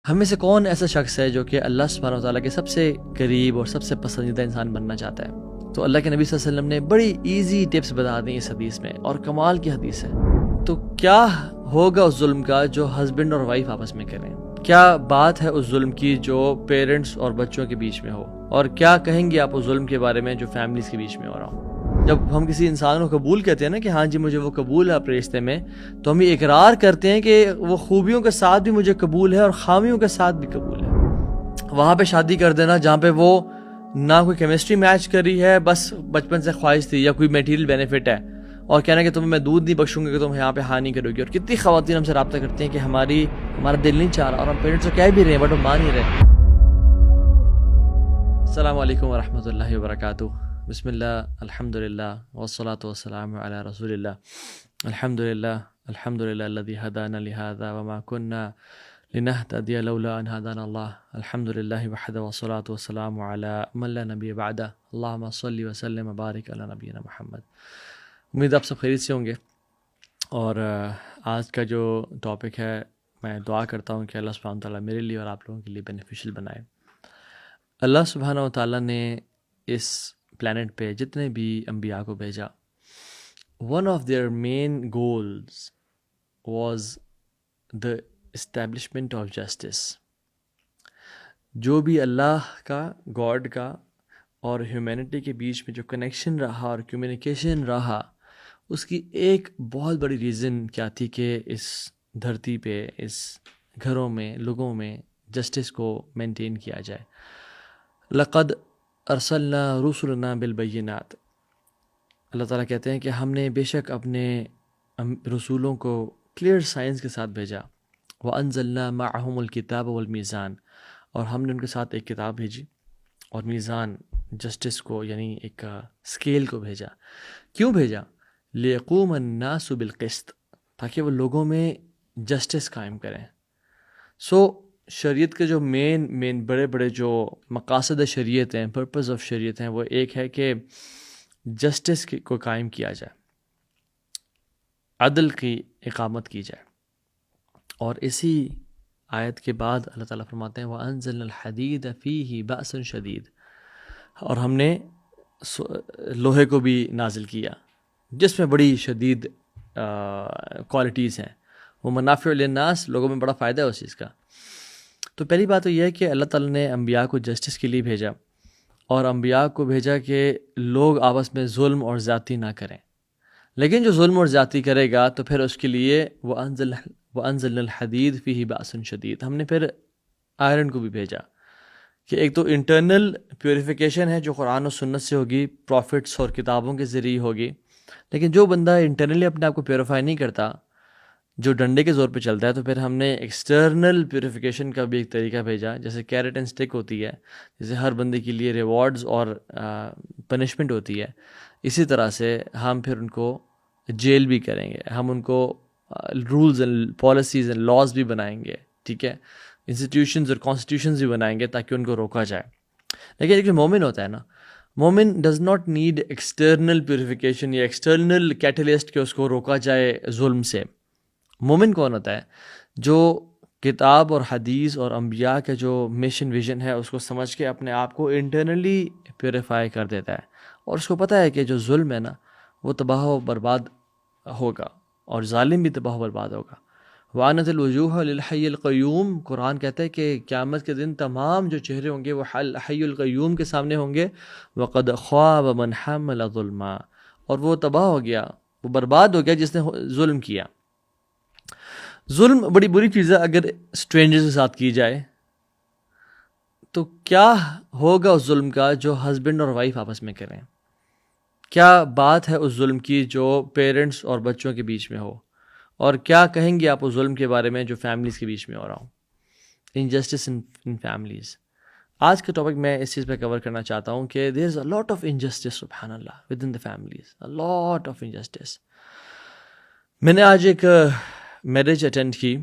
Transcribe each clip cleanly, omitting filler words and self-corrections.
ہم میں سے کون ایسا شخص ہے جو کہ اللہ سبحانہ وتعالیٰ کے سب سے قریب اور سب سے پسندیدہ انسان بننا چاہتا ہے؟ تو اللہ کے نبی صلی اللہ علیہ وسلم نے بڑی ایزی ٹپس بتا دیں اس حدیث میں، اور کمال کی حدیث ہے۔ تو کیا ہوگا اس ظلم کا جو ہسبینڈ اور وائف آپس میں کریں؟ کیا بات ہے اس ظلم کی جو پیرنٹس اور بچوں کے بیچ میں ہو؟ اور کیا کہیں گے آپ اس ظلم کے بارے میں جو فیملیز کے بیچ میں ہو رہا ہو؟ جب ہم کسی انسان کو قبول کہتے ہیں نا کہ ہاں جی مجھے وہ قبول ہے اپنے رشتے میں، تو ہم یہ اقرار کرتے ہیں کہ وہ خوبیوں کے ساتھ بھی مجھے قبول ہے اور خامیوں کے ساتھ بھی قبول ہے۔ وہاں پہ شادی کر دینا جہاں پہ وہ نہ کوئی کیمسٹری میچ کری ہے، بس بچپن سے خواہش تھی، یا کوئی میٹیریل بینیفٹ ہے، اور کہنا کہ تمہیں میں دودھ نہیں بخشوں گا کہ تم یہاں پہ ہاں نہیں کرو گی۔ اور کتنی خواتین ہم سے رابطہ کرتی ہیں کہ ہمارا دل نہیں چاہ رہا، اور ہم پیرنٹس کو کہہ بھی رہے ہیں بٹ وہ مان نہیں رہے۔ السلام علیکم ورحمۃ اللہ وبرکاتہ۔ بسم اللہ، الحمدللہ والصلاة والسلام علی رسول اللہ۔ الحمدللہ الذی ہدانا لہذا وما کنا لنہتدی لولا ان ہدانا اللہ۔ الحمدللہ وحدہ والصلاة والسلام علی من لا نبی بعدہ۔ اللہم صلی وسلم وبارک علی نبینا محمد۔ امید آپ سب خیریت سے ہوں گے، اور آج کا جو ٹاپک ہے میں دعا کرتا ہوں کہ اللہ سبحانہ وتعالیٰ میرے لیے اور آپ لوگوں کے لیے بینیفیشیل بنائے۔ اللہ سبحانہ وتعالیٰ نے اس پلانٹ پہ جتنے بھی انبیاء کو بھیجا، one of their main goals was the establishment of justice. جو بھی اللہ کا، گاڈ کا اور ہیومینٹی کے بیچ میں جو کنیکشن رہا اور کمیونیکیشن رہا، اس کی ایک بہت بڑی ریزن کیا تھی کہ اس دھرتی پہ، اس گھروں میں، لوگوں میں جسٹس کو مینٹین کیا جائے۔ لقد ارسلنا رسلنا بالبینات، اللہ تعالیٰ کہتے ہیں کہ ہم نے بے شک اپنے رسولوں کو کلیئر سائنس کے ساتھ بھیجا۔ وانزلنا معہم الکتاب والمیزان، اور ہم نے ان کے ساتھ ایک کتاب بھیجی اور میزان، جسٹس کو، یعنی ایک اسکیل کو بھیجا۔ کیوں بھیجا؟ لیقوم الناس بالقسط، تاکہ وہ لوگوں میں جسٹس قائم کریں۔ شریعت کے جو مین بڑے بڑے جو مقاصد شریعت ہیں، پرپز آف شریعت ہیں، وہ ایک ہے کہ جسٹس کو قائم کیا جائے، عدل کی اقامت کی جائے۔ اور اسی آیت کے بعد اللہ تعالیٰ فرماتے ہیں وَأَنزَلْنَا الْحَدِيدَ فِيهِ بَأْسٌ شَدِيد، اور ہم نے لوہے کو بھی نازل کیا جس میں بڑی شدید کوالٹیز ہیں۔ وہ منافع للناس، لوگوں میں بڑا فائدہ ہے اس چیز کا۔ تو پہلی بات تو یہ ہے کہ اللہ تعالیٰ نے انبیاء کو جسٹس کے لیے بھیجا، اور انبیاء کو بھیجا کہ لوگ آپس میں ظلم اور زیادتی نہ کریں۔ لیکن جو ظلم اور زیادتی کرے گا تو پھر اس کے لیے وَأَنزَلْنَا الْحَدِيدَ فِيهِ بَأْسٌ شَدِيد، ہم نے پھر آئرن کو بھی بھیجا کہ ایک تو انٹرنل پیوریفیکیشن ہے جو قرآن و سنت سے ہوگی، پروفٹس اور کتابوں کے ذریعے ہوگی، لیکن جو بندہ انٹرنلی اپنے آپ کو پیوریفائی نہیں کرتا، جو ڈنڈے کے زور پہ چلتا ہے، تو پھر ہم نے ایکسٹرنل پیوریفیکیشن کا بھی ایک طریقہ بھیجا، جیسے کیرٹ اینڈ اسٹک ہوتی ہے، جیسے ہر بندے کے لیے ریوارڈز اور پنشمنٹ ہوتی ہے، اسی طرح سے ہم پھر ان کو جیل بھی کریں گے، ہم ان کو rules and policies and laws بھی بنائیں گے، ٹھیک ہے، انسٹیٹیوشنز اور کانسٹیٹیوشنز بھی بنائیں گے تاکہ ان کو روکا جائے۔ لیکن ایک جو مومن ہوتا ہے نا، مومن does not need external purification یا ایکسٹرنل کیٹلسٹ کہ اس کو روکا جائے ظلم سے۔ مومن کون ہوتا ہے؟ جو کتاب اور حدیث اور انبیاء کا جو مشن ویژن ہے اس کو سمجھ کے اپنے آپ کو انٹرنلی پیوریفائی کر دیتا ہے، اور اس کو پتہ ہے کہ جو ظلم ہے نا وہ تباہ و برباد ہوگا، اور ظالم بھی تباہ و برباد ہوگا۔ وَعَنَتِ الْوُجُوهُ لِلْحَيِّ الْقَيُّومِ، قرآن کہتا ہے کہ قیامت کے دن تمام جو چہرے ہوں گے وہ حی القیوم کے سامنے ہوں گے۔ وَقَدْ خَابَ مَنْ حَمَّلَ ظُلْمًا، اور وہ تباہ ہو گیا، وہ برباد ہو گیا جس نے ظلم کیا۔ ظلم بڑی بری چیز ہے اگر اسٹرینجرز کے ساتھ کی جائے۔ تو کیا ہوگا اس ظلم کا جو ہسبینڈ اور وائف آپس میں کریں؟ کیا بات ہے اس ظلم کی جو پیرنٹس اور بچوں کے بیچ میں ہو؟ اور کیا کہیں گے آپ اس ظلم کے بارے میں جو فیملیز کے بیچ میں ہو رہا ہوں؟ Injustice in families. آج کا ٹاپک میں اس چیز پہ کور کرنا چاہتا ہوں کہ دیر از اے لاٹ آف انجسٹس، سبحان اللہ، with in the families, a lot of injustices. میں نے آج ایک میرج اٹینڈ کی،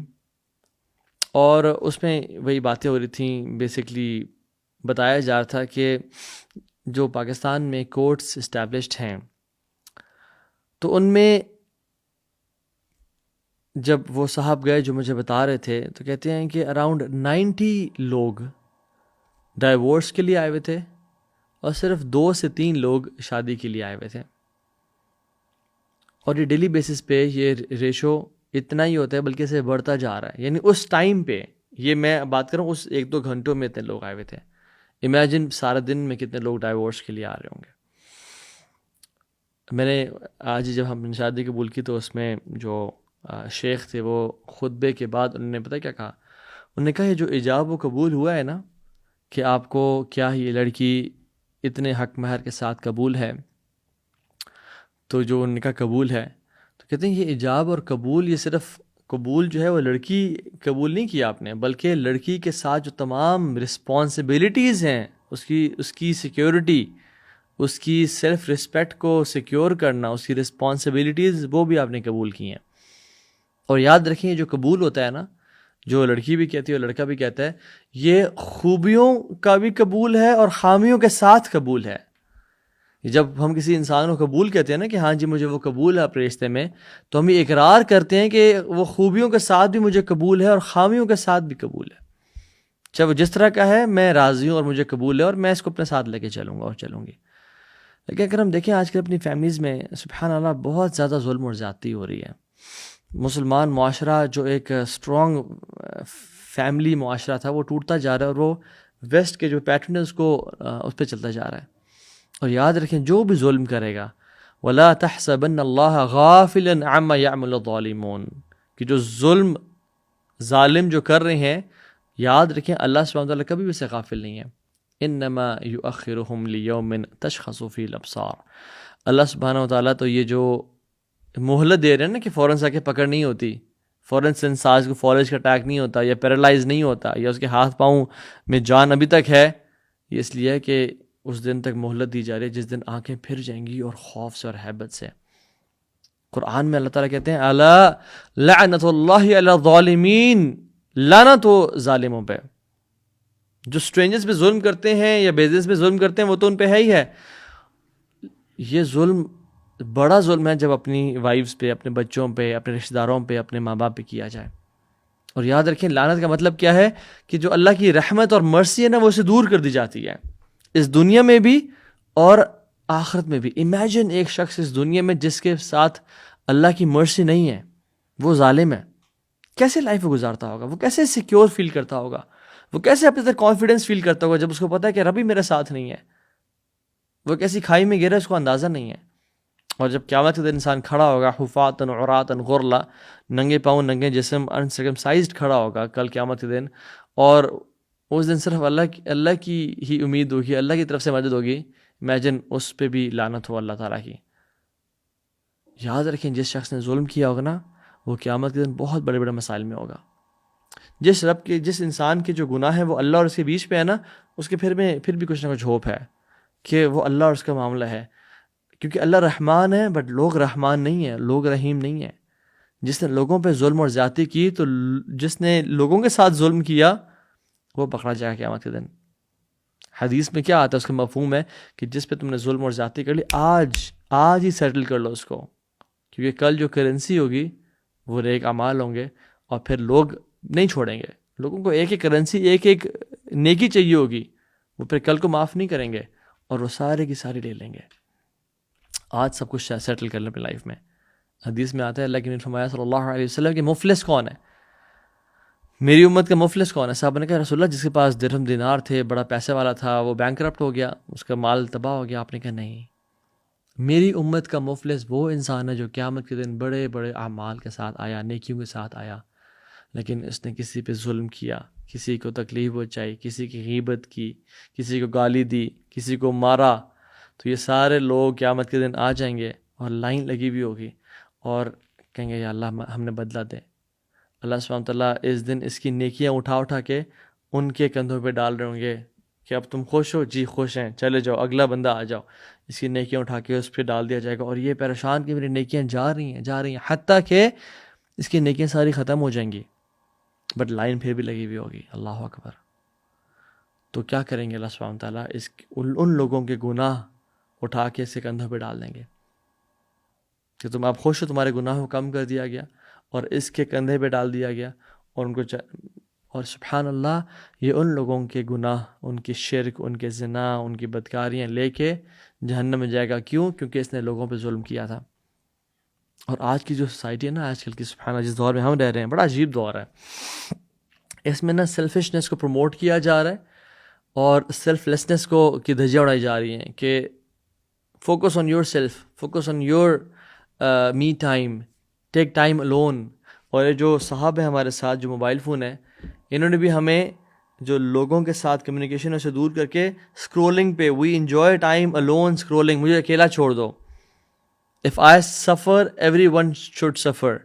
اور اس میں وہی باتیں ہو رہی تھیں، بیسکلی بتایا جا رہا تھا کہ جو پاکستان میں کورٹس اسٹیبلشڈ ہیں تو ان میں جب وہ صاحب گئے جو مجھے بتا رہے تھے تو کہتے ہیں کہ اراؤنڈ 90 لوگ ڈائیورس کے لیے آئے ہوئے تھے اور صرف 2 سے 3 لوگ شادی کے لیے آئے ہوئے تھے. اور یہ ڈیلی بیسس پہ یہ ریشو اتنا ہی ہوتا ہے بلکہ اسے بڑھتا جا رہا ہے. یعنی اس ٹائم پہ، یہ میں بات کر رہا ہوں اس 1-2 گھنٹوں میں اتنے لوگ آئے ہوئے تھے. امیجن سارے دن میں کتنے لوگ ڈائیورس کے لیے آ رہے ہوں گے. میں نے آج جب ہم نے شادی قبول کی تو اس میں جو شیخ تھے وہ خطبے کے بعد انہوں نے پتہ کیا کہا؟ انہوں نے کہا یہ جو ایجاب و قبول ہوا ہے نا کہ آپ کو کیا یہ لڑکی اتنے حق مہر کے ساتھ قبول ہے، تو جو نکاح قبول ہے، تو کہتے ہیں یہ ایجاب اور قبول، یہ صرف قبول جو ہے وہ لڑکی قبول نہیں کیا آپ نے، بلکہ لڑکی کے ساتھ جو تمام رسپانسبلٹیز ہیں، اس کی سیکیورٹی، اس کی سیلف رسپیکٹ کو سیکیور کرنا، اس کی رسپانسبلٹیز وہ بھی آپ نے قبول کی ہیں. اور یاد رکھیں جو قبول ہوتا ہے نا، جو لڑکی بھی کہتی ہے اور لڑکا بھی کہتا ہے، یہ خوبیوں کا بھی قبول ہے اور خامیوں کے ساتھ قبول ہے. جب ہم کسی انسان کو قبول کہتے ہیں نا کہ ہاں جی مجھے وہ قبول ہے اپنے رشتے میں، تو ہم یہ اقرار کرتے ہیں کہ وہ خوبیوں کے ساتھ بھی مجھے قبول ہے اور خامیوں کے ساتھ بھی قبول ہے. چاہے وہ جس طرح کا ہے میں راضی ہوں اور مجھے قبول ہے اور میں اس کو اپنے ساتھ لے کے چلوں گا اور چلوں گی. لیکن اگر ہم دیکھیں آج کل اپنی فیملیز میں سبحان اللہ بہت زیادہ ظلم اور زیادتی ہو رہی ہے. مسلمان معاشرہ جو ایک اسٹرانگ فیملی معاشرہ تھا وہ ٹوٹتا جا رہا ہے اور وہ ویسٹ کے جو پیٹرن ہے اس پہ چلتا جا رہا ہے. اور یاد رکھیں جو بھی ظلم کرے گا وَلَا تَحْسَبَنَّ اللَّهَ غَافِلًا عَمَّا يَعْمَلُ الظَّالِمُونَ، کہ جو ظالم جو کر رہے ہیں، یاد رکھیں اللہ سبحانہ وتعالیٰ کبھی بھی اسے غافل نہیں ہے. انما یؤخرہم لیوم تشخص فیہ الابصار. اللہ سبحانہ وتعالیٰ تو یہ جو مہلت دے رہے ہیں نا کہ فوراً سے آ کے پکڑ نہیں ہوتی، فوراً سے انسان کو فالج کا اٹیک نہیں ہوتا یا پیرالائز نہیں ہوتا یا اس کے ہاتھ پاؤں میں جان ابھی تک ہے، یہ اس لیے کہ اس دن تک مہلت دی جا رہی ہے جس دن آنکھیں پھر جائیں گی اور خوف سے اور ہیبت سے. قرآن میں اللہ تعالیٰ کہتے ہیں الا لعنت اللہ علی الظالمین، لعنت ہو ظالموں پہ. جو اسٹرینجرز پہ ظلم کرتے ہیں یا بزنس پہ ظلم کرتے ہیں وہ تو ان پہ ہے ہی ہے. یہ ظلم بڑا ظلم ہے جب اپنی وائفز پہ، اپنے بچوں پہ، اپنے رشتہ داروں پہ، اپنے ماں باپ پہ کیا جائے. اور یاد رکھیں لعنت کا مطلب کیا ہے کہ جو اللہ کی رحمت اور مرسی ہے نا وہ اسے دور کر دی جاتی ہے، اس دنیا میں بھی اور آخرت میں بھی. امیجن ایک شخص اس دنیا میں جس کے ساتھ اللہ کی مرسی نہیں ہے، وہ ظالم ہے، کیسے لائف گزارتا ہوگا، وہ کیسے سیکیور فیل کرتا ہوگا، وہ کیسے اپنے اندر کانفیڈنس فیل کرتا ہوگا جب اس کو پتا ہے کہ رب ہی میرے ساتھ نہیں ہے. وہ کیسی کھائی میں گرا اس کو اندازہ نہیں ہے. اور جب قیامت کے دن انسان کھڑا ہوگا حفاتن عراتن غرلا، ننگے پاؤں ننگے جسم، انسرکمسائزڈ کھڑا ہوگا کل قیامت کے دن، اور اس دن صرف اللہ کی ہی امید ہوگی، اللہ کی طرف سے مدد ہوگی. امیجن اس پہ بھی لعنت ہو اللہ تعالیٰ کی. یاد رکھیں جس شخص نے ظلم کیا ہوگا نا وہ قیامت کے دن بہت بڑے بڑے مسائل میں ہوگا. جس انسان کے جو گناہ ہے وہ اللہ اور اس کے بیچ پہ ہے نا، اس کے پھر بھی کچھ نہ کچھ ہوپ ہے کہ وہ اللہ اور اس کا معاملہ ہے. کیونکہ اللہ رحمان ہے بٹ لوگ رحمان نہیں ہیں، لوگ رحیم نہیں ہیں. جس نے لوگوں پہ ظلم اور زیادتی کی تو جس نے لوگوں کے ساتھ ظلم کیا وہ پکڑا جائے گا قیامت کے دن. حدیث میں کیا آتا ہے، اس کا مفہوم ہے کہ جس پہ تم نے ظلم اور زیادتی کر لی آج ہی سیٹل کر لو اس کو، کیونکہ کل جو کرنسی ہوگی وہ نیک اعمال ہوں گے اور پھر لوگ نہیں چھوڑیں گے. لوگوں کو ایک ایک کرنسی، ایک ایک نیکی چاہیے ہوگی، وہ پھر کل کو معاف نہیں کریں گے اور وہ سارے کی ساری لے لیں گے. آج سب کچھ سیٹل کر لیں اپنی لائف میں. حدیث میں آتا ہے اللہ کے نبی نے فرمایا صلی اللہ علیہ وسلم کہ مفلس کون ہے، میری امت کا مفلس کون ہے؟ صحابہ نے کہا رسول اللہ جس کے پاس درہم دینار تھے، بڑا پیسے والا تھا، وہ بینکرپٹ ہو گیا، اس کا مال تباہ ہو گیا. آپ نے کہا نہیں، میری امت کا مفلس وہ انسان ہے جو قیامت کے دن بڑے بڑے اعمال کے ساتھ آیا، نیکیوں کے ساتھ آیا، لیکن اس نے کسی پہ ظلم کیا، کسی کو تکلیف پہنچائی، کسی کی غیبت کی، کسی کو گالی دی، کسی کو مارا. تو یہ سارے لوگ قیامت کے دن آ جائیں گے اور لائن لگی ہوئی ہوگی اور کہیں گے یا اللہ ہم نے بدلہ دے. اللہ سبحانہ تعالیٰ اس دن اس کی نیکیاں اٹھا کے ان کے کندھوں پہ ڈال رہے ہوں گے کہ اب تم خوش ہو؟ جی خوش ہیں، چلے جاؤ اگلا بندہ آ جاؤ. اس کی نیکیاں اٹھا کے اس پہ ڈال دیا جائے گا اور یہ پریشان کہ میری نیکیاں جا رہی ہیں حتیٰ کہ اس کی نیکیاں ساری ختم ہو جائیں گی بٹ لائن پھر بھی لگی ہوئی ہوگی. اللہ اکبر. تو کیا کریں گے اللہ سبحانہ تعالیٰ؟ ان لوگوں کے گناہ اٹھا کے اس کے کندھوں پہ ڈال دیں گے کہ تم آپ خوش ہو، تمہارے گناہ کو کم کر دیا گیا اور اس کے کندھے پہ ڈال دیا گیا اور ان کو اور سبحان اللہ یہ ان لوگوں کے گناہ، ان کی شرک، ان کے زنا، ان کی بدکاریاں لے کے جہنم میں جائے گا. کیوں؟ کیونکہ اس نے لوگوں پہ ظلم کیا تھا. اور آج کی جو سوسائٹی ہے نا، آج کل کی سبحان اللہ جس دور میں ہم رہ رہے ہیں، بڑا عجیب دور ہے. اس میں نا سیلفشنس کو پروموٹ کیا جا رہا ہے اور سیلف لیسنس کی دھجیاں اڑائی جا رہی ہیں کہ focus on your self, focus on your me time, take time alone. اور یہ جو صاحب ہیں ہمارے ساتھ جو موبائل فون ہے، انہوں نے بھی ہمیں جو لوگوں کے ساتھ کمیونیکیشن اسے دور کر کے اسکرولنگ پہ، وی انجوائے ٹائم الون اسکرولنگ، مجھے اکیلا چھوڑ دو. اف آئی سفر ایوری ون شوڈ سفر.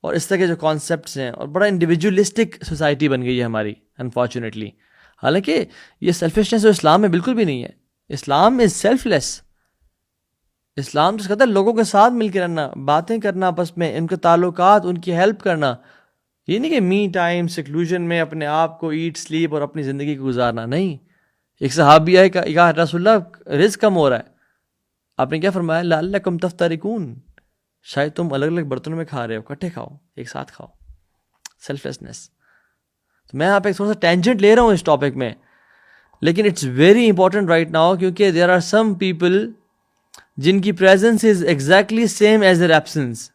اور اس طرح کے جو کانسیپٹس ہیں، اور بڑا انڈیویجولسٹک سوسائٹی بن گئی ہے ہماری انفارچونیٹلی. حالانکہ یہ سیلفشنس جو اسلام میں بالکل بھی نہیں ہے. اسلام از سیلف لیس. اسلام تو کہتا ہے لوگوں کے ساتھ مل کے رہنا، باتیں کرنا آپس میں، ان کے تعلقات، ان کی ہیلپ کرنا. یہ نہیں کہ می ٹائم سیکلوژن میں اپنے آپ کو ایٹ سلیپ اور اپنی زندگی کو گزارنا. نہیں. ایک صحابی آئے کہا رسول اللہ رزق کم ہو رہا ہے. آپ نے کیا فرمایا؟ لعلکم تفترقون، شاید تم الگ الگ برتنوں میں کھا رہے ہو، اکٹھے کھاؤ، ایک ساتھ کھاؤ. Self lessons. تو میں آپ ایک تھوڑا سا ٹینجنٹ لے رہا ہوں اس ٹاپک میں، لیکن it's very important right now, کیونکہ دیر آر سم پیپل جن کی presence is exactly same as their absence.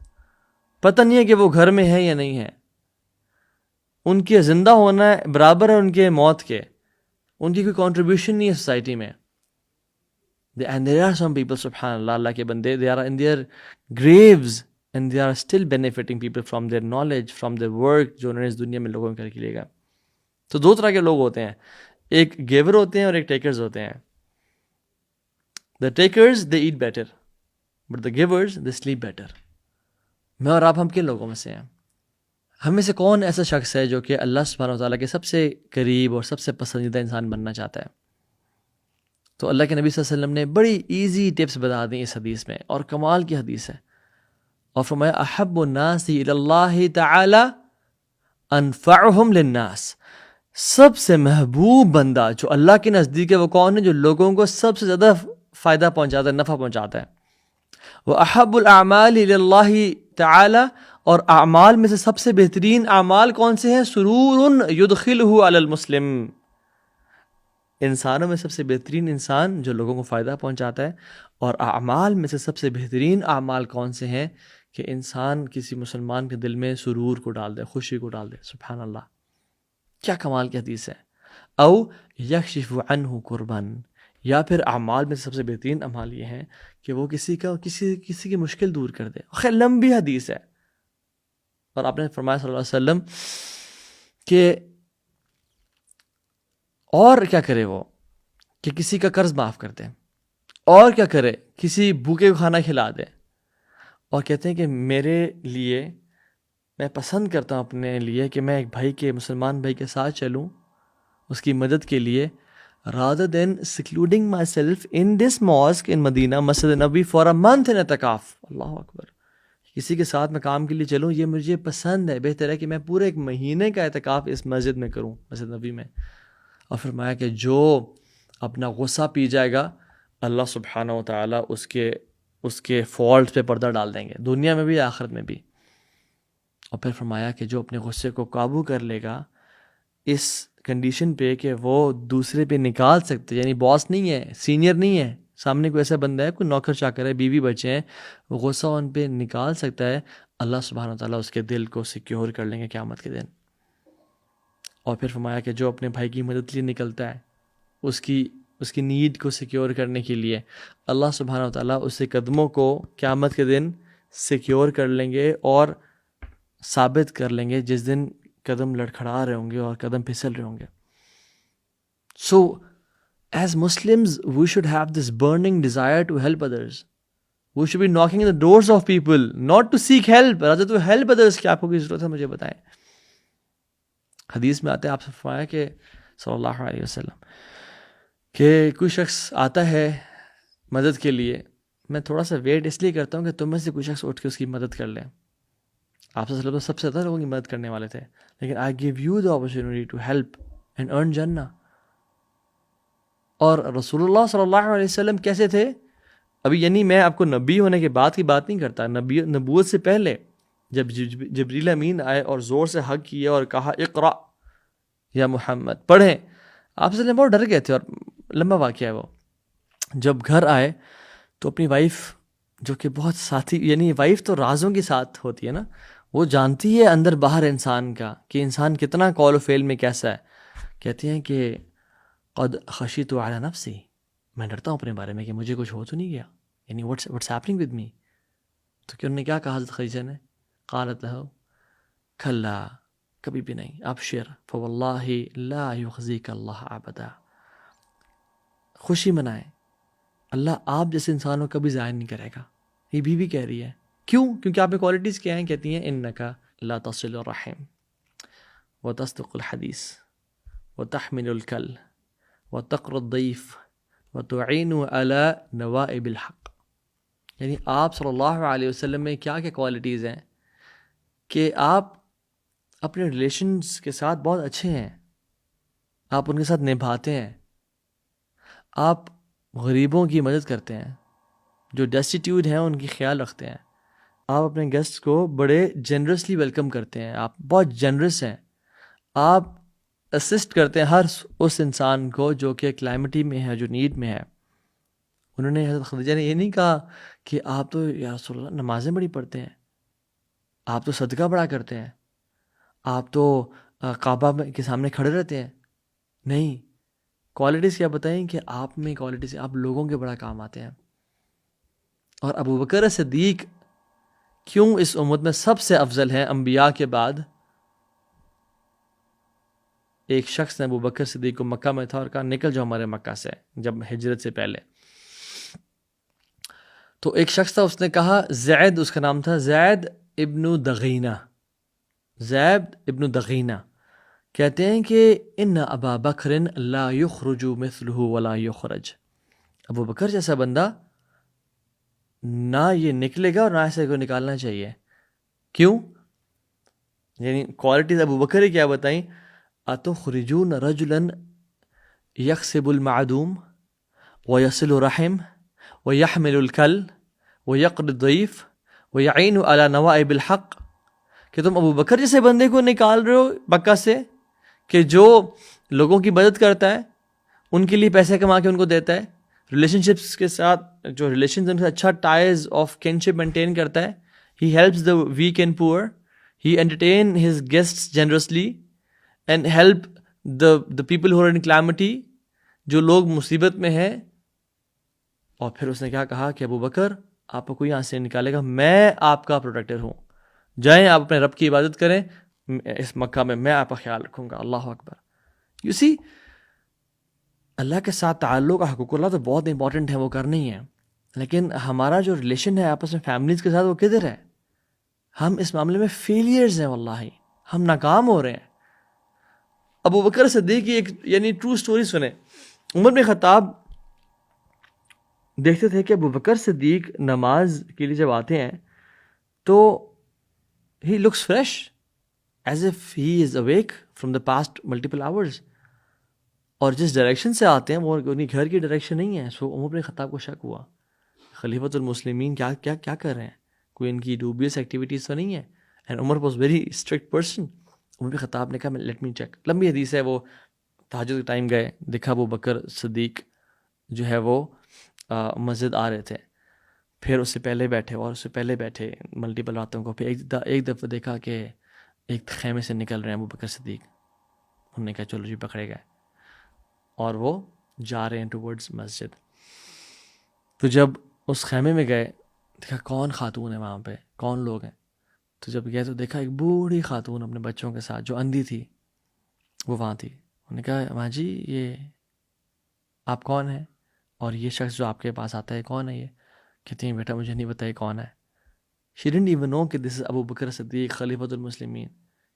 پتہ نہیں ہے کہ وہ گھر میں ہے یا نہیں ہے. ان کے زندہ ہونا برابر ہے ان کے موت کے. ان کی کوئی کنٹریبیوشن نہیں ہے سوسائٹی میں. And there are some people, سبحان اللہ، اللہ کے بندے, they are in their graves and they are still benefiting people from their knowledge, from their work جو انہوں نے اس دنیا میں لوگوں کر کے لے گا. تو دو طرح کے لوگ ہوتے ہیں، ایک گیور ہوتے ہیں اور ایک ٹیکرز ہوتے ہیں. The takers they eat better but the givers they sleep better. میں اور آپ ہم کن لوگوں میں سے ہیں؟ ہم میں سے کون ایسا شخص ہے جو کہ اللہ سبحانہ و تعالیٰ کے سب سے قریب اور سب سے پسندیدہ انسان بننا چاہتا ہے؟ تو اللہ کے نبی صلی اللہ علیہ وسلم نے بڑی ایزی ٹپس بتا دیں اس حدیث میں، اور کمال کی حدیث ہے. اور فرمایا احب الناس الی اللہ تعالی انفعہم للناس. سب سے محبوب بندہ جو اللہ کے نزدیک ہے وہ کون ہے؟ جو لوگوں کو سب سے زیادہ فائدہ پہنچاتا ہے، نفع پہنچاتا ہے. وَأَحَبُّ الْأَعْمَالِ إِلَى اللَّهِ تعالی، اور اعمال میں سے سب سے بہترین اعمال کون سے ہیں؟ سرور يدخلہ علی المسلم. انسانوں میں سب سے بہترین انسان جو لوگوں کو فائدہ پہنچاتا ہے. اور اعمال میں سے سب سے بہترین اعمال کون سے ہیں؟ کہ انسان کسی مسلمان کے دل میں سرور کو ڈال دے، خوشی کو ڈال دے. سبحان اللہ، کیا کمال کی حدیث ہے. او یکشف عنہ کربن، یا پھر اعمال میں سب سے بہترین اعمال یہ ہیں کہ وہ کسی کی مشکل دور کر دے. خیر لمبی حدیث ہے. اور آپ نے فرمایا صلی اللہ علیہ وسلم کہ اور کیا کرے وہ کہ کسی کا قرض معاف کر دے، اور کیا کرے کسی بھوکے کو کھانا کھلا دے. اور کہتے ہیں کہ میرے لیے، میں پسند کرتا ہوں اپنے لیے کہ میں ایک بھائی کے، مسلمان بھائی کے ساتھ چلوں اس کی مدد کے لیے، rather than secluding myself in this mosque in Medina, Masjid Nabawi for a month in اعتکاف. اللہ اکبر. کسی کے ساتھ میں کام کے لیے چلوں، یہ مجھے پسند ہے. بہتر ہے کہ میں پورے ایک مہینے کا اعتکاف اس مسجد میں کروں، مسجد نبوی میں. اور فرمایا کہ جو اپنا غصہ پی جائے گا، اللہ سبحانہ و تعالیٰ اس کے فالٹ پہ پردہ ڈال دیں گے، دنیا میں بھی آخرت میں بھی. اور پھر فرمایا کہ جو اپنے غصے کو قابو کر لے گا اس کنڈیشن پہ کہ وہ دوسرے پہ نکال سکتے، یعنی باس نہیں ہے، سینئر نہیں ہے، سامنے کوئی ایسا بندہ ہے، کوئی نوکر چاکر ہے، بیوی بچے ہیں، وہ غصہ ان پہ نکال سکتا ہے، اللہ سبحانہ و تعالیٰ اس کے دل کو سیکیور کر لیں گے قیامت کے دن. اور پھر فرمایا کہ جو اپنے بھائی کی مدد کے لیے نکلتا ہے، اس کی نیڈ کو سیکیور کرنے کے لیے، اللہ سبحانہ و تعالیٰ اس کے قدموں کو قیامت کے دن سیکیور کر لیں گے اور ثابت کر لیں گے، جس دن قدم لڑکھڑا رہے ہوں گے اور قدم پھسل رہے ہوں گے. So as Muslims we should have this burning desire to help others. We should be knocking on the doors of people not to seek help, rather to help others. کہ آپ کو کی ضرورت ہے مجھے بتائیں. حدیث میں آتا ہے، آپ سے فرمایا کہ صلی اللہ علیہ وسلم کہ کوئی شخص آتا ہے مدد کے لیے، میں تھوڑا سا ویٹ اس لیے کرتا ہوں کہ تم میں سے کوئی شخص اٹھ کے اس کی مدد کر لیں. آپ صلی اللہ علیہ وسلم سب سے زیادہ لوگوں کی مدد کرنے والے تھے، لیکن I give you the opportunity to help and earn Jannah. اور رسول اللہ صلی اللہ علیہ وسلم کیسے تھے؟ ابھی یعنی میں آپ کو نبی ہونے کے بعد کی بات نہیں کرتا، نبوت سے پہلے جب جبریل امین آئے اور زور سے حق کیا اور کہا اقرا یا محمد، پڑھیں، آپ سے بہت ڈر گئے تھے، اور لمبا واقعہ ہے وہ. جب گھر آئے تو اپنی وائف، جو کہ بہت ساتھی، یعنی وائف تو رازوں کے ساتھ ہوتی ہے نا، وہ جانتی ہے اندر باہر انسان کا کہ انسان کتنا قول و فعل میں کیسا ہے. کہتے ہیں کہ قد خشیت علی نفسی، میں ڈرتا ہوں اپنے بارے میں کہ مجھے کچھ ہو تو نہیں گیا، یعنی واٹس ہیپننگ ود می. تو کہ انہوں نے کیا کہا حضرت خدیجہ نے؟ قالت لہ کھلا، کبھی بھی نہیں، ابشر فواللہ لا یخزیک اللہ ابدا، خوشی منائیں، اللہ آپ جیسے انسان کو کبھی ضائع نہیں کرے گا. یہ بیوی کہہ رہی ہے. کیوں؟ کیونکہ آپ میں کوالٹیز کیا ہیں؟ کہتی ہیں انکا لا تصل الرحم وتصدق الحدیث وتحمل الکل وتقر الضیف وتعین علی نوائب الحق. یعنی آپ صلی اللہ علیہ وسلم میں کیا کیا کوالٹیز ہیں کہ آپ اپنے ریلیشنز کے ساتھ بہت اچھے ہیں، آپ ان کے ساتھ نبھاتے ہیں، آپ غریبوں کی مدد کرتے ہیں، جو ڈیسٹیٹیوٹ ہیں ان کی خیال رکھتے ہیں، آپ اپنے گیسٹ کو بڑے جنرسلی ویلکم کرتے ہیں، آپ بہت جنرس ہیں، آپ اسسٹ کرتے ہیں ہر اس انسان کو جو کہ کلائمٹی میں ہے، جو نیڈ میں ہے. انہوں نے، حضرت خدیجہ نے یہ نہیں کہا کہ آپ تو یا رسول اللہ نمازیں بڑی پڑھتے ہیں، آپ تو صدقہ بڑا کرتے ہیں، آپ تو کعبہ کے سامنے کھڑے رہتے ہیں. نہیں، کوالٹیز کیا بتائیں کہ آپ میں کوالٹیز، آپ لوگوں کے بڑا کام آتے ہیں. اور ابو بکر صدیق کیوں اس امت میں سب سے افضل ہے انبیاء کے بعد؟ ایک شخص نے ابو بکر صدیق کو مکہ میں تھا اور کہا نکل جاؤ ہمارے مکہ سے، جب ہجرت سے پہلے. تو ایک شخص تھا، اس نے کہا، زید اس کا نام تھا، زید ابن دغینہ، زید ابن دغینہ، کہتے ہیں کہ ان ابا بکر لا یخرج مثلہ ولا یخرج، ابو بکر جیسا بندہ نہ یہ نکلے گا اور نہ ایسے کو نکالنا چاہیے. کیوں؟ یعنی کوالٹیز ابو بکر ہی کیا بتائیں؟ اتخرجون رجلا یکسب المعدوم ویصل الرحم ویحمل الکل ویقر الضیف ویعین علی نوائب الحق، کہ تم ابو بکر جیسے بندے کو نکال رہے ہو مکہ سے کہ جو لوگوں کی مدد کرتا ہے، ان کے لیے پیسے کما کے ان کو دیتا ہے، ریلیشن شپس کے ساتھ جو ریلیشنز ان سے اچھا ٹائز آف کینشپ مینٹین کرتا ہے. He helps the weak and poor, he entertain his guests generously and help the people who are in calamity, جو لوگ مصیبت میں ہیں. اور پھر اس نے کیا کہا کہ ابو بکر آپ کو یہاں سے نکالے گا، میں آپ کا پروٹیکٹر ہوں، جائیں آپ اپنے رب کی عبادت کریں اس مکہ میں آپ کا خیال رکھوں گا. اللہ اکبر. یو سی، اللہ کے ساتھ تعلق، حقوق اللہ تو بہت امپورٹنٹ ہے، وہ کرنا ہی ہے، لیکن ہمارا جو ریلیشن ہے آپس میں فیملیز کے ساتھ، وہ کدھر ہے؟ ہم اس معاملے میں فیلیئرز ہیں، واللہ ہم ناکام ہو رہے ہیں. ابو بکر صدیق کی ایک یعنی ٹرو سٹوری سنیں. عمر بن خطاب دیکھتے تھے کہ ابو بکر صدیق نماز کے لیے جب آتے ہیں تو he looks fresh as if he is awake from the past multiple hours, اور جس ڈائریکشن سے آتے ہیں وہ انہیں گھر کی ڈائریکشن نہیں ہے. سو عمر بن خطاب کو شک ہوا، خلیفۃ المسلمین کیا کیا کیا کر رہے ہیں، کوئی ان کی ڈوبیس ایکٹیویٹیز تو نہیں ہے. And Umar was very strict person. Umar bin Khattab نے کہا لیٹ می چیک. لمبی حدیث ہے، وہ تہجد کے ٹائم گئے، دیکھا ابو بکر صدیق جو ہے وہ مسجد آ رہے تھے، پھر اس سے پہلے بیٹھے اور اس سے پہلے بیٹھے ملٹیپل راتوں کو. پھر ایک دفعہ دیکھا کہ ایک خیمے سے نکل رہے ہیں ابو بکر صدیق. انہوں نے کہا چلو جی پکڑے گئے، اور وہ جا رہے ہیں ٹورڈز مسجد. تو جب اس خیمے میں گئے دیکھا کون خاتون ہے وہاں پہ، کون لوگ ہیں. تو جب گئے تو دیکھا ایک بوڑھی خاتون اپنے بچوں کے ساتھ جو اندھی تھی، وہ وہاں تھی. انہوں نے کہا ماں جی یہ آپ کون ہیں، اور یہ شخص جو آپ کے پاس آتا ہے کون ہے یہ؟ کہتے ہیں بیٹا مجھے نہیں پتا یہ کون ہے. She didn't even know کہ this is Abu Bakr Siddiq خلیفۃ ul Muslimeen.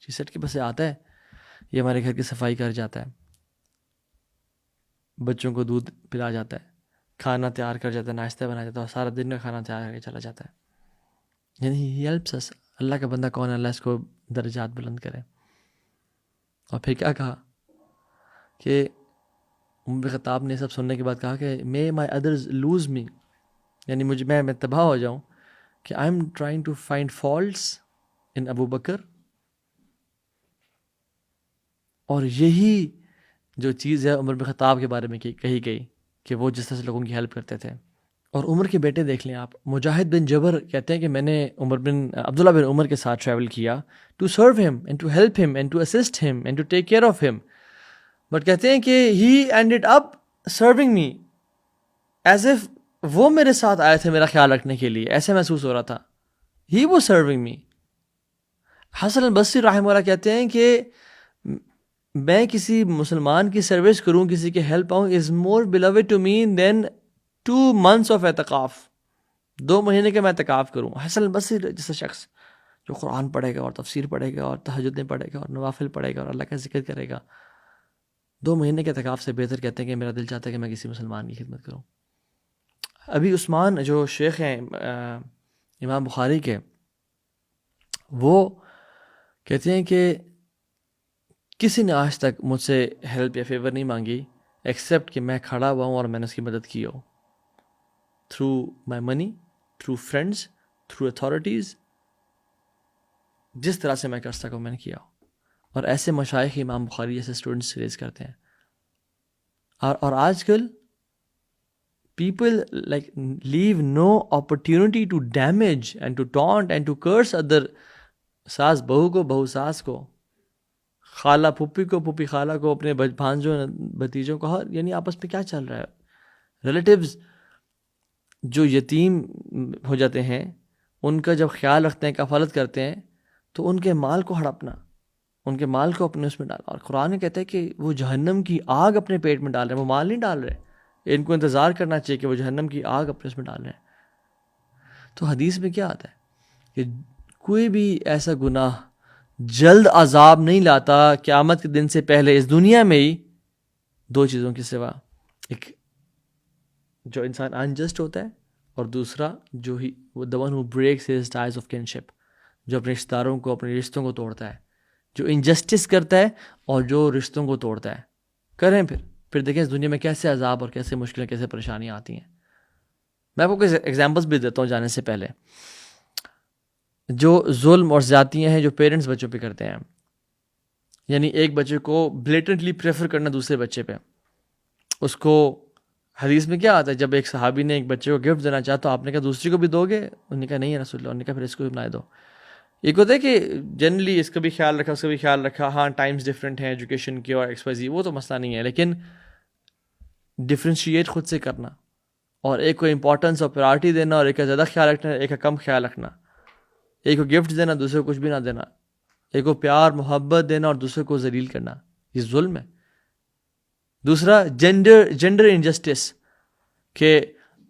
She said کہ بس آتا ہے، یہ ہمارے گھر کی صفائی کر جاتا ہے، بچوں کو دودھ پلا جاتا ہے، کھانا تیار کر جاتا ہے، ناشتہ بنا جاتا ہے، اور سارا دن کا کھانا تیار کر کے چلا جاتا ہے. یعنی he helps us. اللہ کا بندہ کون ہے، اللہ اس کو درجات بلند کرے. اور پھر کیا کہا کہ عمر خطاب نے سب سننے کے بعد کہا کہ may my others lose me، یعنی میں تباہ ہو جاؤں، کہ I am trying to find faults in Abu Bakr. اور یہی جو چیز ہے عمر بن خطاب کے بارے میں کہی گئی کہ وہ جس طرح سے لوگوں کی ہیلپ کرتے تھے. اور عمر کے بیٹے دیکھ لیں آپ, مجاہد بن جبر کہتے ہیں کہ میں نے عبداللہ بن عمر کے ساتھ ٹریول کیا to serve him and to help him and to assist him and to take care of him, but کہتے ہیں کہ he ended up serving me as if وہ میرے ساتھ آئے تھے میرا خیال رکھنے کے لیے, ایسے محسوس ہو رہا تھا. ہی واز سرونگ می. حسن البصری رحمہ اللہ کہتے ہیں کہ میں کسی مسلمان کی سروس کروں, کسی کے ہیلپ آؤں, is more beloved to me than 2 months of اعتکاف, 2 مہینے کا میں اعتکاف کروں. حسن البصری جیسا شخص جو قرآن پڑھے گا اور تفسیر پڑھے گا اور تہجدیں پڑھے گا اور نوافل پڑھے گا اور اللہ کا ذکر کرے گا, 2 مہینے کے اعتکاف سے بہتر کہتے ہیں کہ میرا دل چاہتا ہے کہ میں کسی مسلمان کی خدمت کروں. ابھی عثمان جو شیخ ہیں امام بخاری کے, وہ کہتے ہیں کہ کسی نے آج تک مجھ سے ہیلپ یا فیور نہیں مانگی ایکسیپٹ کہ میں کھڑا ہوا ہوں اور میں نے اس کی مدد کی ہو, through my money, through friends, through authorities, جس طرح سے میں کر سکا میں نے کیا ہو. اور ایسے مشائخ امام بخاری جیسے اسٹوڈنٹس ریز کرتے ہیں. اور آج کل people like leave no opportunity to damage and to taunt and to curse other, ساس بہو کو, بہو ساس کو, خالہ پھپھی کو, پھپھی خالہ کو, اپنے بھانجوں بھتیجوں کو, یعنی آپس میں کیا چل رہا ہے. ریلیٹیوز جو یتیم ہو جاتے ہیں ان کا جب خیال رکھتے ہیں, کفالت کرتے ہیں, تو ان کے مال کو ہڑپنا, ان کے مال کو اپنے اس میں ڈالنا. اور قرآن کہتا ہے کہ وہ جہنم کی آگ اپنے پیٹ میں ڈال رہے ہیں, وہ مال نہیں ڈال رہے, ان کو انتظار کرنا چاہیے کہ وہ جہنم کی آگ اپنے اس میں ڈال رہے ہیں. تو حدیث میں کیا آتا ہے کہ کوئی بھی ایسا گناہ جلد عذاب نہیں لاتا قیامت کے دن سے پہلے اس دنیا میں ہی 2 چیزوں کے سوا, ایک جو انسان انجسٹ ہوتا ہے, اور دوسرا جو ہی وہ the one who breaks his ties of kinship, جو اپنے رشتہ داروں کو, اپنے رشتوں کو توڑتا ہے, جو انجسٹس کرتا ہے اور جو رشتوں کو توڑتا ہے. کریں پھر دیکھیں اس دنیا میں کیسے عذاب اور کیسے مشکلیں, کیسے پریشانیاں آتی ہیں. میں آپ کو کچھ ایگزامپلس بھی دیتا ہوں جانے سے پہلے. جو ظلم اور زیادتیاں ہیں جو پیرنٹس بچوں پہ کرتے ہیں, یعنی ایک بچے کو بلیٹنٹلی پریفر کرنا دوسرے بچے پہ, اس کو حدیث میں کیا آتا ہے, جب ایک صحابی نے ایک بچے کو گفٹ دینا چاہا تو آپ نے کہا دوسری کو بھی دو گے, انہوں نے کہا نہیں ہے رسول اللہ, انہوں نے کہا پھر اس کو بھی بنا دو. ایک ہوتا ہے کہ جنرلی اس کا بھی خیال رکھا, اس کا بھی خیال رکھا, ہاں ٹائمز ڈفرینٹ ہیں ایجوکیشن کے اور ایکسپائزی, وہ تو مسئلہ نہیں ہے, لیکن ڈفرینشیٹ خود سے کرنا, اور ایک کو امپورٹنس اور پرائرٹی دینا, اور ایک کا زیادہ خیال رکھنا, ایک کا کم خیال رکھنا, ایک کو گفٹ دینا دوسرے کو کچھ بھی نہ دینا, ایک کو پیار محبت دینا اور دوسرے کو ذلیل کرنا, یہ ظلم ہے. دوسرا جینڈر انجسٹس, کہ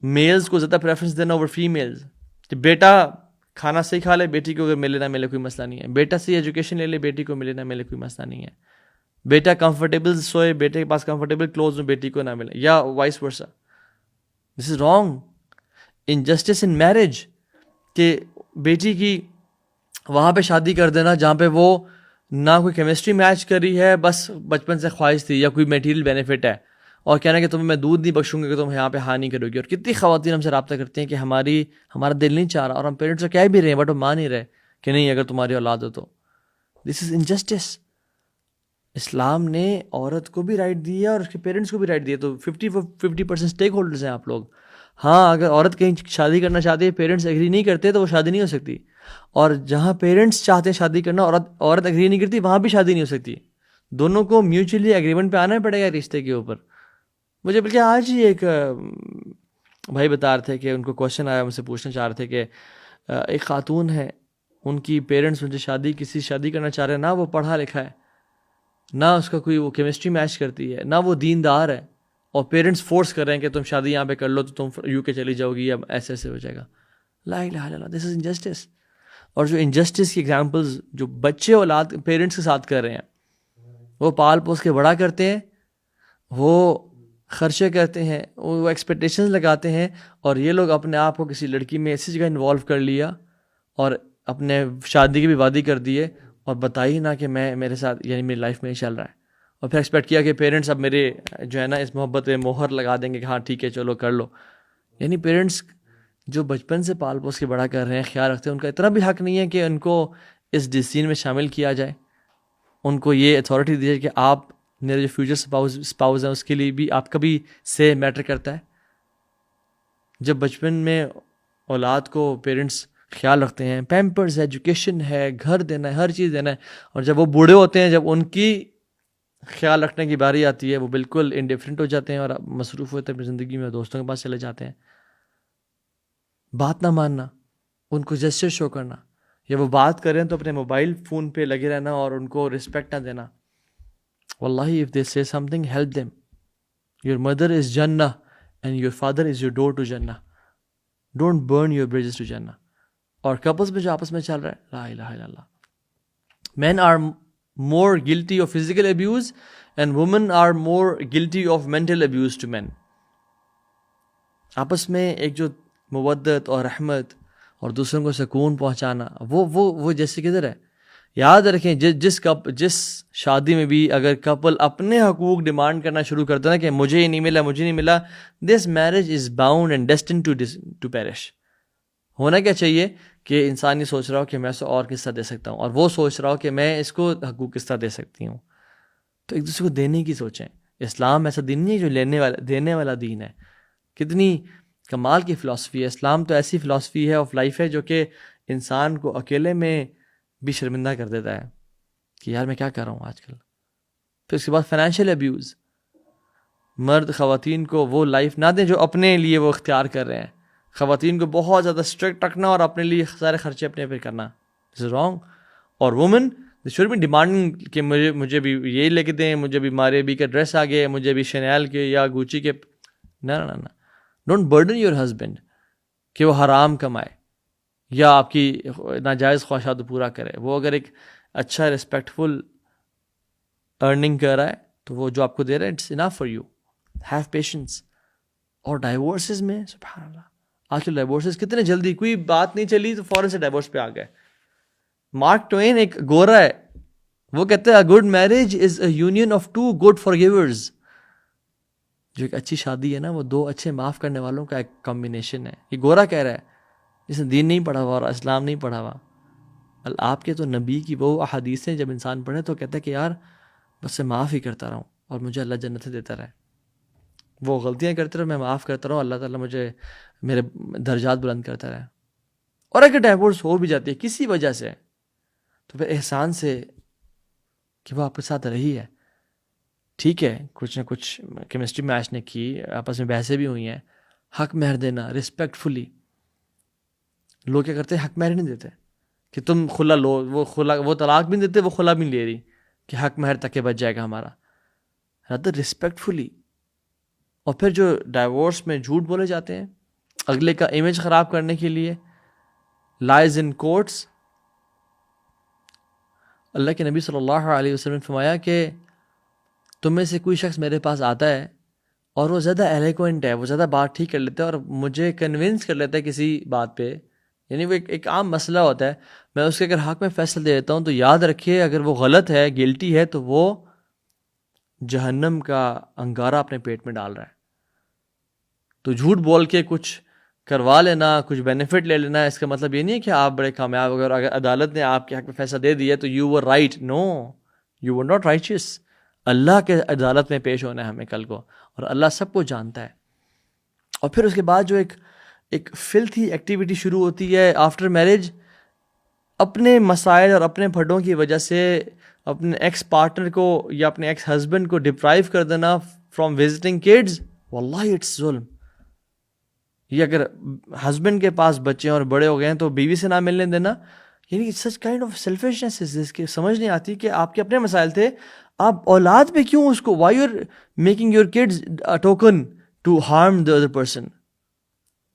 میلز کو زیادہ پریفرنس دینا اوور فیمیلز, کہ بیٹا کھانا صحیح کھا لے, بیٹی کو اگر ملے نہ ملے کوئی مسئلہ نہیں ہے, بیٹا صحیح ایجوکیشن لے لے, بیٹی کو ملے نہ ملے کوئی مسئلہ نہیں ہے, بیٹا کمفرٹیبل سوئے, بیٹے کے پاس کمفرٹیبل کلوز ہوں, بیٹی کو نہ ملے, یا vice versa. This is wrong. Injustice in marriage, کہ بیٹی کی وہاں پہ شادی کر دینا جہاں پہ وہ نہ کوئی کیمسٹری میچ کر رہی ہے, بس بچپن سے خواہش تھی, یا کوئی میٹیریل بینیفٹ ہے, اور کہنا کہ تمہیں میں دودھ نہیں بخشوں گا کہ تم یہاں پہ ہاں نہیں کرو گی. اور کتنی خواتین ہم سے رابطہ کرتی ہیں کہ ہمارا دل نہیں چاہ رہا, اور ہم پیرنٹس سے کہہ بھی رہے ہیں بٹ وہ مان نہیں رہے کہ نہیں اگر تمہاری اولاد ہو تو. دس از انجسٹس. اسلام نے عورت کو بھی رائٹ دی ہے اور اس کے پیرنٹس کو بھی رائٹ دی ہے, تو 50% اسٹیک ہولڈرز ہیں آپ لوگ. ہاں اگر عورت کہیں شادی کرنا چاہتی ہے, پیرنٹس ایگری نہیں کرتے تو وہ شادی نہیں ہو سکتی, اور جہاں پیرنٹس چاہتے ہیں شادی کرنا, عورت ایگری نہیں کرتی, وہاں بھی شادی نہیں ہو سکتی. دونوں کو میوچولی ایگریمنٹ پہ آنا پڑے گا رشتے کے اوپر. مجھے بلکہ آج ہی ایک بھائی بتا رہے تھے کہ ان کو کوشچن آیا, مجھ سے پوچھنا چاہ رہے تھے کہ ایک خاتون ہے, ان کی پیرنٹس ان سے کسی شادی کرنا چاہ رہے ہیں, نہ وہ پڑھا لکھا ہے, نہ اس کا کوئی وہ کیمسٹری میچ کرتی ہے, نہ وہ دیندار ہے, اور پیرنٹس فورس کر رہے ہیں کہ تم شادی یہاں پہ کر لو تو تم UK چلی جاؤ گی, یا ایسے ایسے ہو جائے گا. لا الہ الا اللہ, دس از انجسٹس. اور جو انجسٹس کی ایگزامپلز جو بچے اولاد پیرنٹس کے ساتھ کر رہے ہیں, وہ پال پوس کے بڑا کرتے ہیں, وہ خرچے کرتے ہیں, وہ ایکسپیکٹیشنز لگاتے ہیں, اور یہ لوگ اپنے آپ کو کسی لڑکی میں ایسی جگہ انوالو کر لیا اور اپنے شادی کی بھی وعدے کر دیے, اور بتائی نہ کہ میرے ساتھ یعنی میری لائف میں ہی چل رہا ہے, اور پھر ایکسپیکٹ کیا کہ پیرنٹس اب میرے جو ہے نا اس محبت میں مہر لگا دیں گے کہ ہاں ٹھیک ہے چلو کر لو. یعنی پیرنٹس جو بچپن سے پال پوس کے بڑا کر رہے ہیں, خیال رکھتے ہیں, ان کا اتنا بھی حق نہیں ہے کہ ان کو اس ڈیسیژن میں شامل کیا جائے، ان کو یہ اتھارٹی دی جائے کہ آپ میرے جو فیوچر اسپاؤز ہیں اس کے لیے بھی آپ کا بھی سے میٹر کرتا ہے. جب بچپن میں اولاد کو پیرنٹس خیال رکھتے ہیں، پیمپرز ہے، ایجوکیشن ہے، گھر دینا ہے، ہر چیز دینا ہے، اور جب وہ بوڑھے ہوتے ہیں، جب ان کی خیال رکھنے کی باری آتی ہے، وہ بالکل انڈیفرنٹ ہو جاتے ہیں اور مصروف ہوتے ہیں اپنی زندگی میں، دوستوں کے پاس چلے جاتے ہیں. بات نہ ماننا، ان کو جسچر شو کرنا، یا وہ بات کریں تو اپنے موبائل فون پہ لگے رہنا اور ان کو رسپیکٹ نہ دینا. واللہ if they say something, help them. Your mother is Jannah and your father is your door to Jannah. Don't burn your bridges to Jannah. اور کپلز میں جو آپس میں چل رہا ہے، لا الہ الا اللہ. Men are more guilty of physical abuse and women are more guilty of mental abuse to men. آپس میں ایک جو مودت اور رحمت اور دوسروں کو سکون پہنچانا، وہ جیسے کدھر ہے. یاد رکھیں جس شادی میں بھی اگر کپل اپنے حقوق ڈیمانڈ کرنا شروع کرتا ہے کہ مجھے نہیں ملا، this marriage is bound and destined to perish. ہونا کیا چاہیے کہ انسان یہ سوچ رہا ہو کہ میں اسے اور کس طرح دے سکتا ہوں، اور وہ سوچ رہا ہو کہ میں اس کو حقوق کس طرح دے سکتی ہوں. تو ایک دوسرے کو دینے کی سوچیں. اسلام ایسا دین نہیں ہے جو دینے والا دین ہے. کتنی کمال کی فلاسفی ہے اسلام. تو ایسی فلاسفی ہے آف لائف ہے جو کہ انسان کو اکیلے میں بھی شرمندہ کر دیتا ہے کہ یار میں کیا کر رہا ہوں آج کل. پھر اس کے بعد فائنینشیل ابیوز. مرد خواتین کو وہ لائف نہ دیں جو اپنے لیے وہ اختیار کر رہے ہیں. خواتین کو بہت زیادہ اسٹرکٹ رکھنا اور اپنے لیے سارے خرچے اپنے پہ کرنا، دس از رانگ. اور وومن شوڈ بی ڈیمانڈنگ کہ مجھے بھی یہ لے کے دیں، مجھے بھی مارے بی کا ڈریس آ گئے، مجھے بھی شنیل کے یا گوچی کے. نہ ڈونٹ برڈن یور ہسبینڈ کہ وہ حرام کمائے یا آپ کی ناجائز خواہشات پورا کرے. وہ اگر ایک اچھا رسپیکٹفل ارننگ کر رہا ہے تو وہ جو آپ کو دے رہا ہے it's enough for you. Have patience. اور ڈائیورسز میں سبحان اللہ آج کل ڈائیورسز کتنے جلدی، کوئی بات نہیں چلی تو فوراً سے ڈائیورس پہ آ گئے. مارک ٹوین ایک گورا ہے، وہ کہتے ہیں a good marriage is A union of two good for givers. جو ایک اچھی شادی ہے نا وہ دو اچھے معاف کرنے والوں کا ایک کمبینیشن ہے. یہ گورا کہہ رہا ہے جس نے دین نہیں پڑھا ہوا اور اسلام نہیں پڑھا ہوا. آپ کے تو نبی کی وہ احادیثیں جب انسان پڑھے تو کہتا ہے کہ یار بس سے معاف ہی کرتا رہوں اور مجھے اللہ جنت دیتا رہے. وہ غلطیاں کرتے رہو، میں معاف کرتا رہوں، اللہ تعالیٰ مجھے میرے درجات بلند کرتا رہے. اور اگر ڈائیورس ہو بھی جاتی ہے کسی وجہ سے تو پھر احسان سے کہ وہ آپ کے ساتھ رہی ہے. ٹھیک ہے کچھ نہ کچھ کیمسٹری میچ نے کی، آپس میں بحثیں بھی ہوئی ہیں، حق مہر دینا ریسپیکٹفلی. لوگ کیا کرتے ہیں حق مہر نہیں دیتے کہ تم خلا لو، وہ طلاق بھی نہیں دیتے، وہ خلا بھی نہیں لے رہی کہ حق مہر تک کے بچ جائے گا ہمارا. Rather respectfully. اور پھر جو ڈائیورس میں جھوٹ بولے جاتے ہیں اگلے کا امیج خراب کرنے کے لیے، لائز ان کورٹس. اللہ کے نبی صلی اللہ علیہ وسلم نے فرمایا کہ تم میں سے کوئی شخص میرے پاس آتا ہے اور وہ زیادہ ایلیکوینٹ ہے، وہ زیادہ بات ٹھیک کر لیتا ہے اور مجھے کنونس کر لیتا ہے کسی بات پہ، یعنی وہ ایک عام مسئلہ ہوتا ہے، میں اس کے اگر حق میں فیصلہ دے دیتا ہوں تو یاد رکھیے اگر وہ غلط ہے، گلٹی ہے، تو وہ جہنم کا انگارہ اپنے پیٹ میں ڈال رہا ہے. تو جھوٹ بول کے کچھ کروا لینا، کچھ بینیفٹ لے لینا، اس کا مطلب یہ نہیں ہے کہ آپ بڑے کامیاب. اگر عدالت نے آپ کے حق میں فیصلہ دے دیا تو you were right. No, you were not righteous. اللہ کے عدالت میں پیش ہونا ہے ہمیں کل کو، اور اللہ سب کو جانتا ہے. اور پھر اس کے بعد جو ایک فلتھی ایکٹیویٹی شروع ہوتی ہے آفٹر میرج، اپنے مسائل اور اپنے پھڈوں کی وجہ سے اپنے ایکس پارٹنر کو یا اپنے ایکس ہسبینڈ کو ڈپرائیو کر دینا فرام وزٹنگ کڈز. واللہ اٹس ظلم. یہ اگر ہسبینڈ کے پاس بچے اور بڑے ہو گئے ہیں تو بیوی سے نہ ملنے دینا، یعنی سچ کائنڈ آف سیلفشنس از دس کہ سمجھ نہیں آتی کہ آپ کے اپنے مسائل تھے، آپ اولاد پہ کیوں اس کو why you are making your kids a token to harm the other person.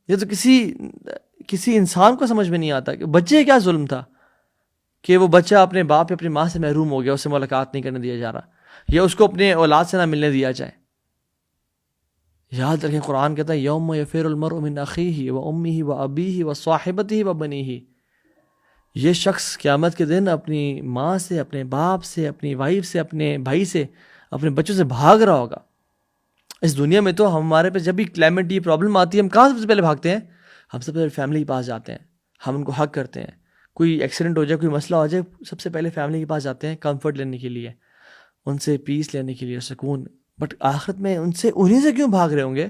یہ تو کسی انسان کو سمجھ میں نہیں آتا کہ بچے کیا ظلم تھا کہ وہ بچہ اپنے باپ یا اپنی ماں سے محروم ہو گیا، اس سے ملاقات نہیں کرنے دیا جا رہا، یا اس کو اپنے اولاد سے نہ ملنے دیا جائے. یاد رکھیں قرآن کہتا ہے یوم یفر المرء من اخیہ و امہ و ابیہ و صاحبتہ و بنیہ. یہ شخص قیامت کے دن اپنی ماں سے، اپنے باپ سے، اپنی وائف سے، اپنے بھائی سے، اپنے بچوں سے بھاگ رہا ہوگا. اس دنیا میں تو ہمارے پہ جب بھی کلائمیٹ یہ پرابلم آتی ہے ہم کہاں سب سے پہلے بھاگتے ہیں؟ ہم سب سے پہلے فیملی کے پاس جاتے ہیں، ہم ان کو حق کرتے ہیں. کوئی ایکسیڈنٹ ہو جائے، کوئی مسئلہ ہو جائے، سب سے پہلے فیملی کے پاس جاتے ہیں کمفرٹ لینے کے لیے، ان سے پیس لینے کے لیے، سکون. بٹ آخرت میں انہیں سے کیوں بھاگ رہے ہوں گے؟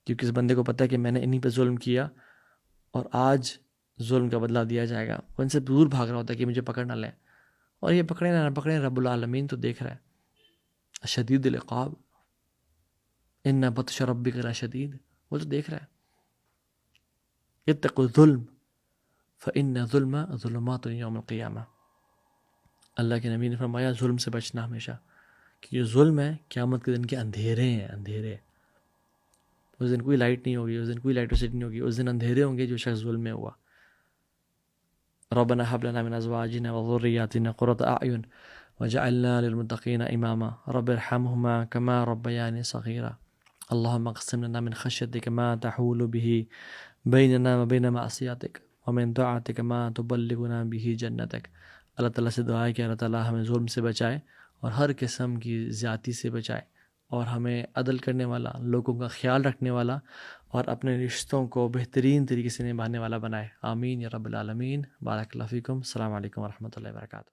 کیونکہ اس بندے کو پتہ ہے کہ میں نے انہیں پہ ظلم کیا اور آج ظلم کا بدلہ دیا جائے گا. وہ ان سے دور بھاگ رہا ہوتا ہے کہ مجھے پکڑ نہ لیں. اور یہ پکڑے نہ پکڑے، رب العالمین تو دیکھ رہا ہے. شدید العقاب، ان بطش ربک لشدید، وہ تو دیکھ رہا ہے. اتقوا الظلم فإن الظلم ظلمات یوم القیامہ. اللہ کے نبی نے فرمایا ظلم سے بچنا ہمیشہ، کہ جو ظلم ہے قیامت کے دن کے اندھیرے ہیں، اندھیرے. اس دن کوئی لائٹ نہیں ہوگی، اس دن کوئی الیکٹریسٹی نہیں ہوگی، اس دن اندھیرے ہوں گے جو شخص ظلم میں ہوا. ربنا هب لنا من ازواجنا وذرياتنا قرة اعین وجعلنا للمتقین اماما رب ارحمهما كما ربياني صغيرا اللهم اقسم لنا من خشيتك ما تحول به بيننا وبين معصيتك ومن طاعتك ما تبلغنا به جنتك. اللہ تعالیٰ سے دعا ہے کہ اللہ تعالیٰ ہمیں ظلم سے بچائے اور ہر قسم کی زیادتی سے بچائے، اور ہمیں عدل کرنے والا، لوگوں کا خیال رکھنے والا اور اپنے رشتوں کو بہترین طریقے سے نبھانے والا بنائے. آمین یا رب العالمین. بارک اللہ فیکم. السلام علیکم ورحمۃ اللہ وبرکاتہ.